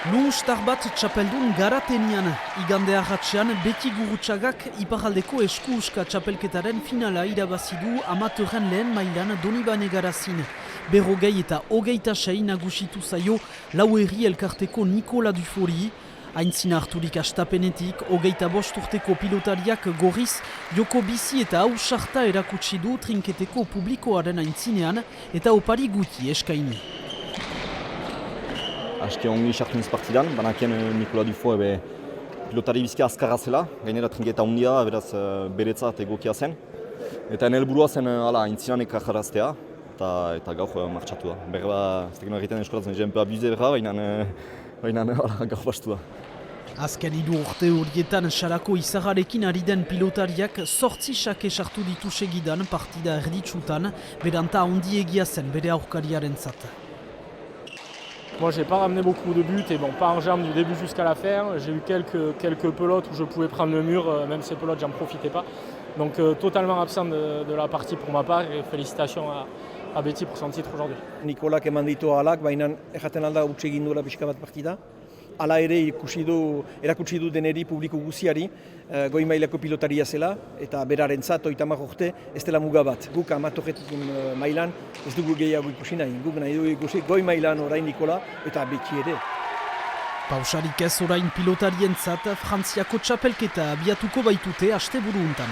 Luhustar bat txapeldun garatenian. Igande arratsean Beti Gurutxagak iparaldeko eskuuska txapelketaren finala irabazi du amateuren lehen mailan Donibane Garazin. 40 eta 26 nagusitu zaio Lauerri elkarteko Nikola Dufori. Aintzina harturik astapenetik, 25 urteko pilotariak gorriz, joko bizi eta ausarta erakutsi du trinketeko publikoaren aintzinean eta opari guti eskaini. Aski ongi sartu niz partidan, banakien Nikola Dufo pilotari bizkia azkarra zela, gainera trinketa ondia, beraz beretzat egokia zen. Eta helburua zen aintzinan ekarraztea, eta gaur martxatu da. Berba, ez tekin egiten eskolatzen, jenpe abuze berra, baina gaur bastu da. Azken 3 urte horietan sarako izarrarekin ari den pilotariak 8 sake sartu ditu segidan partida erditsutan, beranta handiegia zen bere aurkariaren zat. Moi, j'ai pas ramené beaucoup de buts et bon, pas en germe du début jusqu'à la fin. J'ai eu quelques pelotes où je pouvais prendre le mur, même ces pelotes, j'en profitais pas. Donc totalement absent de la partie pour ma part et félicitations à Beti pour son titre aujourd'hui. Nikolak eman ditu ahalak, baina erraten alda utxe egin duela pixka bat partida. Hala ere erakutsi du deneri publiko guziari goi mailako pilotaria zela eta berarentzat 30 urte ez dela muga bat. Guk amatorretikun mailan ez dugu gehiago ikusi nahi. Guk nahi dugu ikusi goi mailan orain Nikola eta Beti ere. Pausarik ez orain pilotarientzat Frantziako txapelketa abiatuko baitute asteburu untan.